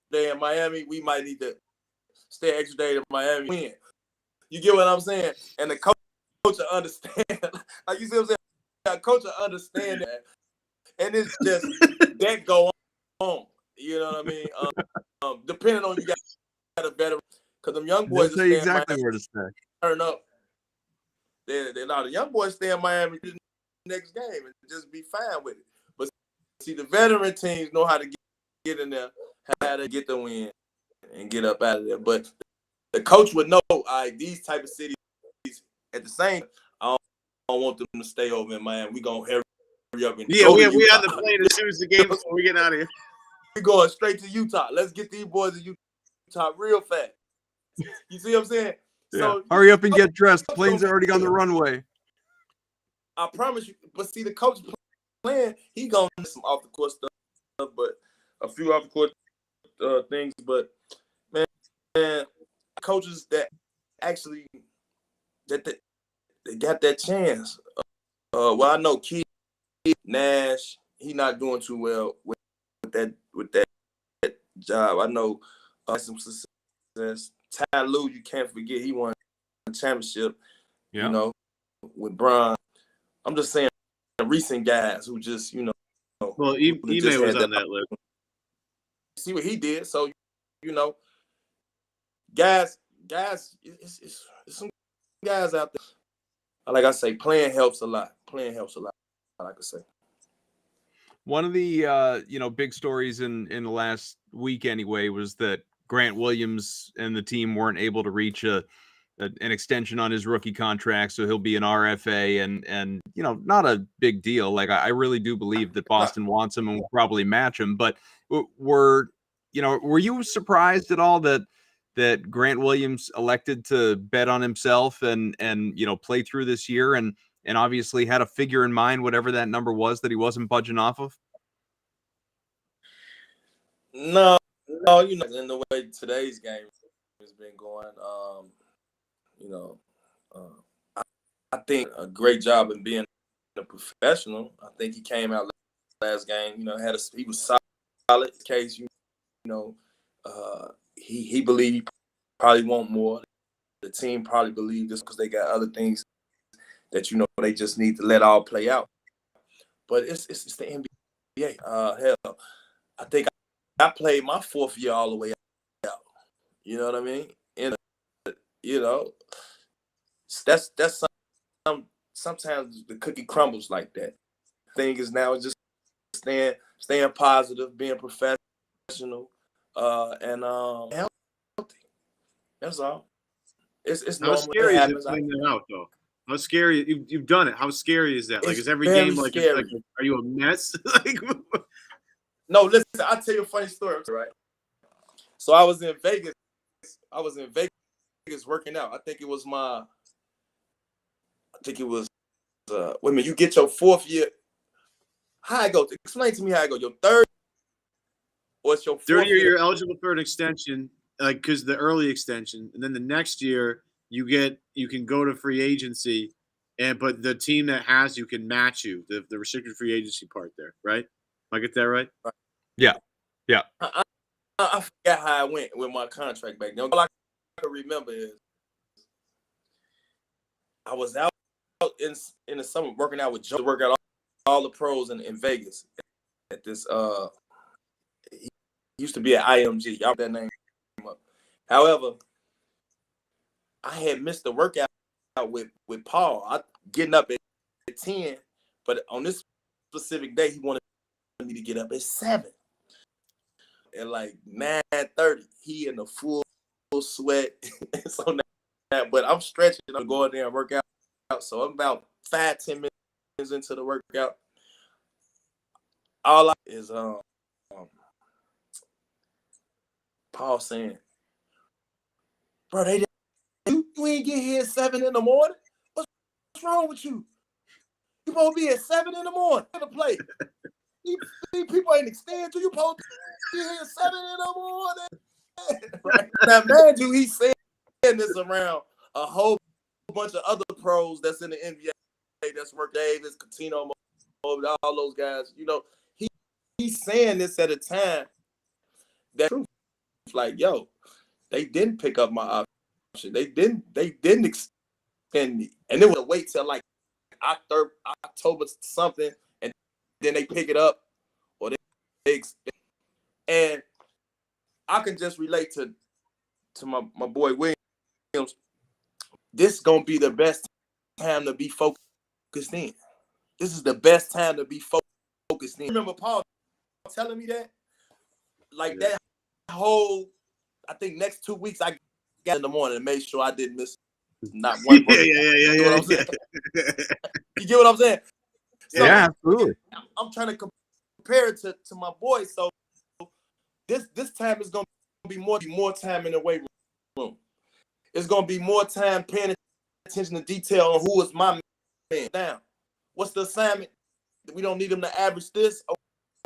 day in Miami, we might need to stay an extra day in Miami. Win. You get what I'm saying? And the coach will understand. Like, you see what I'm saying? The coach will understand that. And it's just that go on. You know what I mean? Depending on you got a veteran, because them young boys say exactly where to stay. Turn up. The young boys stay in Miami the next game and just be fine with it. But see, the veteran teams know how to get in there, how to get the win and get up out of there. But the coach would know, all right, these type of cities at the same. I don't want them to stay over in Miami. We gonna hurry up and we on the plane as soon as the game before we get out of here. We going straight to Utah. Let's get these boys in Utah real fast. You see what I'm saying? Yeah. So hurry up and get dressed. The plane's already on the runway. I promise you. But see, the coach playing, he gonna do some off the court stuff, but a few off the court things. But man, coaches that actually they got that chance. Well, I know Kid Nash, he not doing too well with that job. I know some success. Ty Lue, you can't forget, he won a championship. Yeah. You know, with Bron. I'm just saying, recent guys who just, you know. Well, Ime was on that list. See what he did. So, you know, guys, it's some guys out there. Like I say, playing helps a lot. Playing helps a lot, like I say. One of the, big stories in the last week anyway was that Grant Williams and the team weren't able to reach a an extension on his rookie contract, so he'll be an RFA, and not a big deal. Like I really do believe that Boston wants him and will probably match him. But were you surprised at all that Grant Williams elected to bet on himself and play through this year and obviously had a figure in mind, whatever that number was that he wasn't budging off of? No, in the way today's game has been going, I think a great job in being a professional. I think he came out last game, he was solid. Case, he believed he probably want more. The team probably believed this because they got other things that they just need to let all play out. But it's the NBA. Hell, I think I played my fourth year all the way out. You know what I mean? And that's sometimes the cookie crumbles like that. Thing is now just staying positive, being professional, and healthy. That's all. It's how scary is it playing that out though? How scary you've done it? How scary is that? Like, is every game like are you a mess? No, listen. I'll tell you a funny story, right? So I was in Vegas. Working out. I think it was wait a minute, you get your fourth year. How I go? Explain to me how I go. Your third or it's your fourth third year, you're eligible for an extension, like because the early extension, and then the next year you can go to free agency, but the team that has you can match you the restricted free agency part there, right? I get that right? Yeah. I forgot how I went with my contract back then. All I can remember is I was out in the summer working out with Joe, working out all the pros in Vegas at this. He used to be at IMG. Y'all that name up. However, I had missed the workout with Paul. Getting up at 10, but on this specific day, he wanted me to get up at 7. At like 9:30, he in the full sweat. So now, but I'm stretching. I'm going there and work out. So I'm about 5-10 minutes into the workout. All I is Paul saying, "Bro, you ain't get here at 7 in the morning. What's wrong with you? You supposed to be at 7 in the morning to play. These people ain't extended to you. Supposed to be here at 7 in the morning." Right? Now, man, he's saying this around a whole bunch of other pros that's in the NBA. That's work Davis, Coutinho, all those guys. He's saying this at a time that like, yo, they didn't pick up my option. They didn't extend me, and it was a wait till like October something, and then they pick it up, or they extend. And I can just relate to my boy Williams. This gonna be the best time to be focused in. This is the best time to be focused in. Remember Paul telling me that? Like that whole, I think next 2 weeks I got in the morning and made sure I didn't miss not one. Yeah. You get what I'm saying? You get what I'm saying? So, yeah, absolutely. I'm trying to compare it to my boy. So this time is gonna be more time in the weight room. It's gonna be more time paying attention to detail on who is my man. Now, what's the assignment? We don't need him to average this.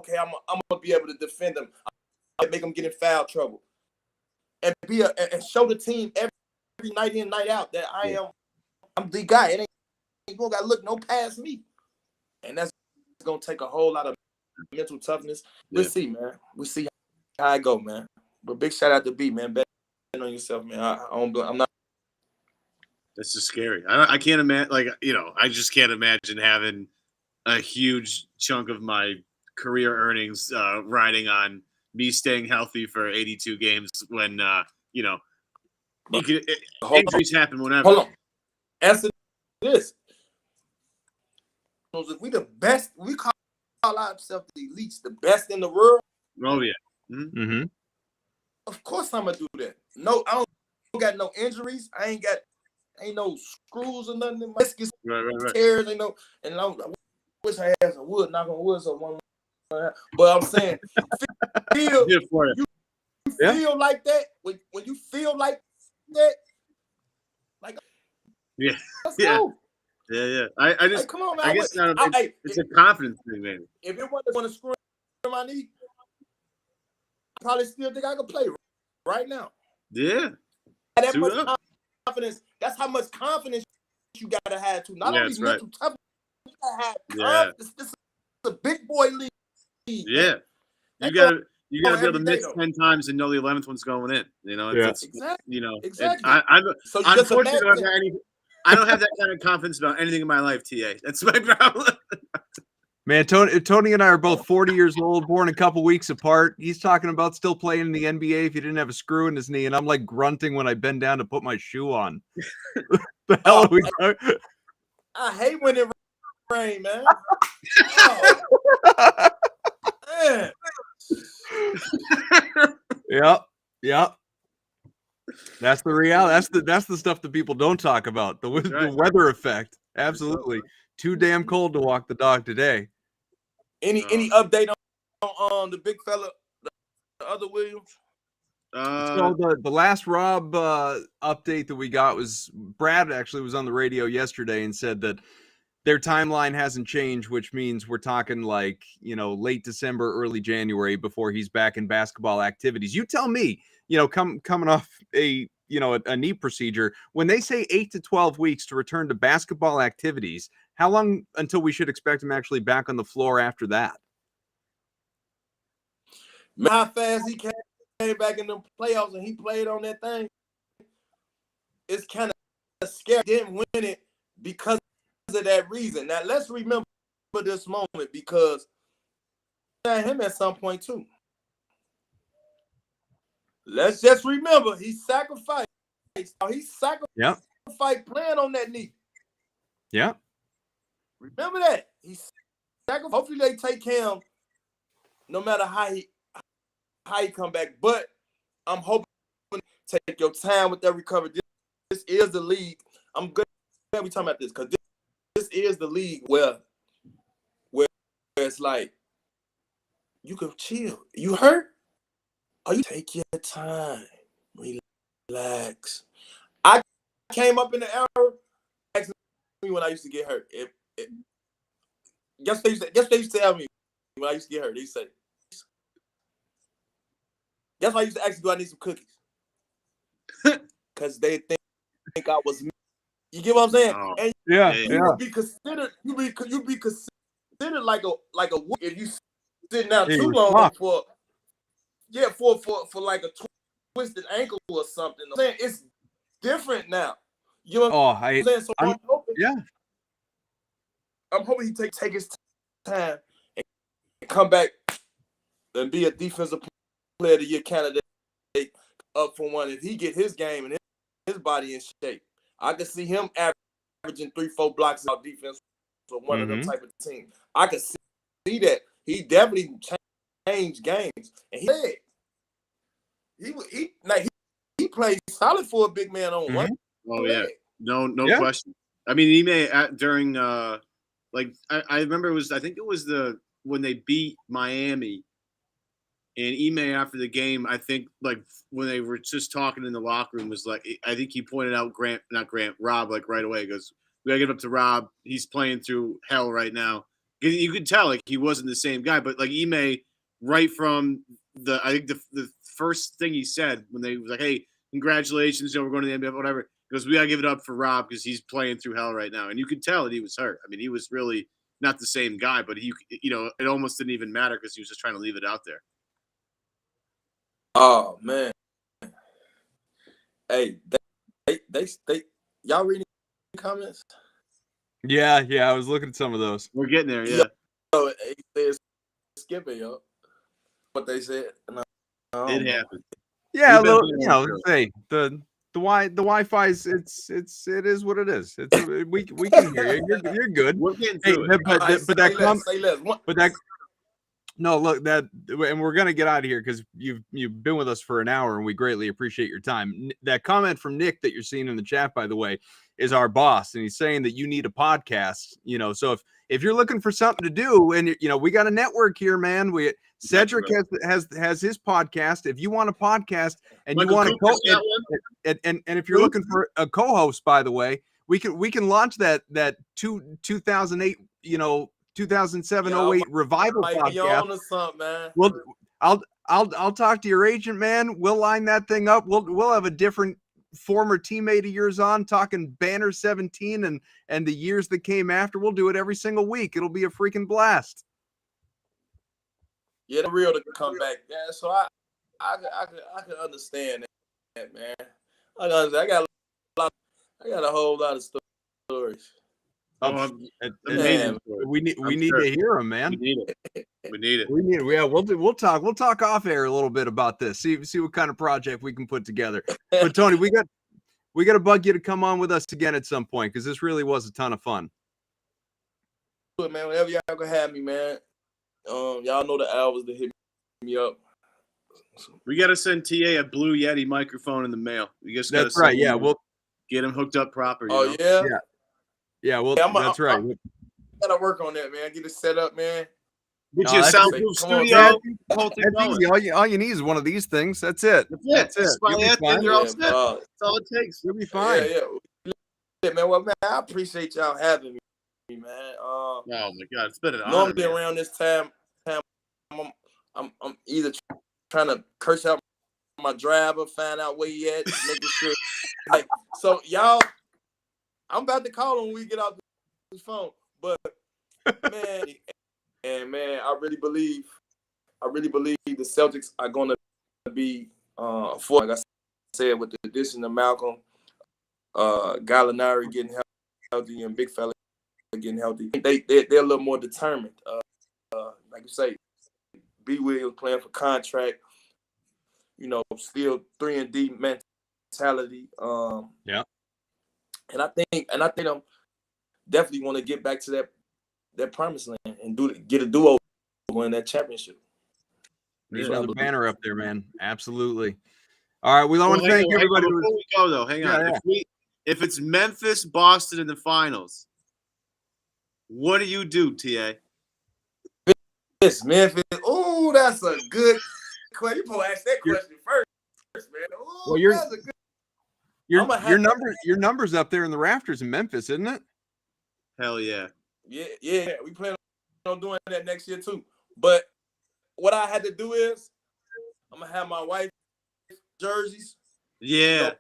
Okay, I'm gonna be able to defend him. I'll make him get in foul trouble, and and show the team every night in, night out that I'm the guy. It ain't gonna gotta look no past me, and that's gonna take a whole lot of mental toughness. We'll see, man. We'll see how I go, man. But big shout out to B, man. Bet on yourself, man. I'm not. That's just scary. I can't imagine. Like, I just can't imagine having a huge chunk of my career earnings riding on me staying healthy for 82 games when injuries happen whenever. Hold on. Answer this. If we the best, we call ourselves the elites, the best in the world. Oh yeah. Mm-hmm. Of course I'm gonna do that. No, I don't got no injuries. I ain't got ain't no screws or nothing. My biscuits, right. tears, ain't no. And I wish I had some wood, knock on wood, so one. But I'm saying, feel you feel like that when you feel like that, like let's go. Yeah. I just come on, man. I guess it's a confidence thing, man. If it wasn't going to screw my knee, I probably still think I could play right now. Yeah. That much confidence. That's how much confidence you gotta have to. Not only mental toughness, you gotta have confidence. This is a big boy league. Yeah. You gotta be able to miss 10 times and know the 11th one's going in. You know, exactly. You know, exactly. So unfortunately, I don't have that kind of confidence about anything in my life, TA. That's my problem. Man, Tony and I are both 40 years old, born a couple weeks apart. He's talking about still playing in the NBA if he didn't have a screw in his knee, and I'm like grunting when I bend down to put my shoe on. The hell are we doing? I hate when it rains, man. Man. Yep. That's the reality. That's the stuff that people don't talk about. The weather effect. Absolutely. Too damn cold to walk the dog today. Any update on the big fella, the other Williams? So the last Rob update that we got was Brad actually was on the radio yesterday and said that their timeline hasn't changed, which means we're talking like, late December, early January before he's back in basketball activities. You tell me, coming off a knee procedure, when they say 8 to 12 weeks to return to basketball activities, how long until we should expect him actually back on the floor after that? How fast he came back in the playoffs and he played on that thing. It's kind of scary. He didn't win it because of that reason. Now, let's remember this moment because him at some point too. Let's just remember he sacrificed. He sacrificed playing on that knee. Yeah. Remember that. He sacrificed. Hopefully they take him no matter how he come back. But I'm hoping take your time with that recovery. This is the league. I'm glad we talking about this because this is the league where it's like you can chill. You hurt? Oh, you take your time. Relax. I came up in the era when I used to get hurt. Guess they used to tell me when I used to get hurt. They say, guess why I used to ask you, do I need some cookies? Because they think I was me. You get what I'm saying? Oh, and you would be considered. You be considered like a if you sitting out too long for like a twisted ankle or something. I'm saying it's different now. You know what I'm saying? So I'm hoping he take his time and come back and be a defensive player of the year candidate up for one. If he get his game and his body in shape, I can see him averaging 3-4 blocks out defense for one of them type of teams. I can see that. He definitely changed games. And he played solid for a big man on one. Oh yeah. No question. I mean, he may during I remember it was when they beat Miami, and Ime after the game, I think like when they were just talking in the locker room was like, I think he pointed out Rob like right away. He goes, we gotta give it up to Rob. He's playing through hell right now. You could tell like he wasn't the same guy, but like Ime right from I think the first thing he said when they was like, hey, congratulations, we're going to the NBA, whatever. He goes, we gotta give it up for Rob because he's playing through hell right now. And you could tell that he was hurt. I mean, he was really not the same guy, but it almost didn't even matter because he was just trying to leave it out there. Oh man. Hey, they y'all reading comments? Yeah, I was looking at some of those. We're getting there, yeah. So they're skipping, yo. What they said. It happened. Yeah, a little, hey, the Wi-Fi's it is what it is. We can hear you. You're good. We're getting through it. No, look, and we're gonna get out of here because you've been with us for an hour and we greatly appreciate your time. That comment from Nick that you're seeing in the chat, by the way, is our boss, and he's saying that you need a podcast. So if you're looking for something to do, and we got a network here, man. Cedric has his podcast. If you want a podcast and Michael you want to and if you're looking for a co-host, by the way, we can launch that 2008 2007 08 revival podcast. Or something, man. Well, I'll talk to your agent, man. We'll line that thing up. We'll have a different former teammate of yours on talking Banner 17 and the years that came after. We'll do it every single week. It'll be a freaking blast. Yeah, the real to come back. Yeah, so I can understand that, man. I got a whole lot of stories. Man, we need to hear them, man. We need it. Yeah, we'll talk off air a little bit about this. See what kind of project we can put together. But Tony, we got to bug you to come on with us again at some point, because this really was a ton of fun. Man, whenever y'all can have me, man. Y'all know the hours to hit me up. We got to send TA a Blue Yeti microphone in the mail. That's right. Yeah, we'll get him hooked up proper. Yeah. Well, that's right. I gotta work on that, man. Get it set up, man. Get you a soundproof studio. All you need is one of these things. That's it. That's it. You're all set. That's all it takes. You'll be fine. Yeah, man. Well, man, I appreciate y'all having me, man. Oh my God, it's been an honor. Normally around this time, I'm either trying to curse out my driver, find out where he at, making sure. So y'all, I'm about to call him when we get off this phone. But man, I really believe the Celtics are going to be for, like I said, with the addition of Malcolm, Gallinari getting healthy, and Big Fella getting healthy. They're a little more determined. Like you say, B. Williams playing for contract. Still 3-and-D mentality. Yeah. And I think I'm definitely want to get back to that promised land and get a do-over, win that championship. There's another banner up there, man. Absolutely. All right, we want to thank everybody. Before we go, though, hang on. Yeah. If it's Memphis, Boston in the finals, what do you do, TA? It's Memphis. Oh, that's a good question. You probably ask that question first, man. Oh, well, that's a good. Your numbers up there in the rafters in Memphis, isn't it? Hell yeah. Yeah. We plan on doing that next year too. But what I had to do is I'm gonna have my wife's jerseys. Yeah.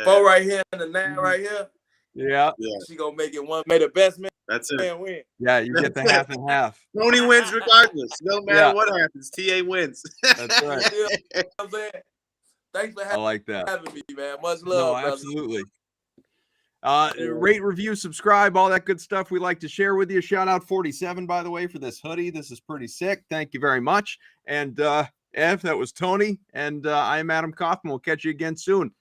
Four right here and the 9 right here. Yeah. She gonna make it one. May the best man. That's it. Win. Yeah, you get the half and half. Tony wins regardless. No matter what happens, TA wins. That's right. You know what I'm saying? Thanks for having me, man. Much love. No, absolutely. Rate, review, subscribe, all that good stuff we like to share with you. Shout out 47, by the way, for this hoodie. This is pretty sick. Thank you very much. And that was Tony, and I'm Adam Kauffman. We'll catch you again soon.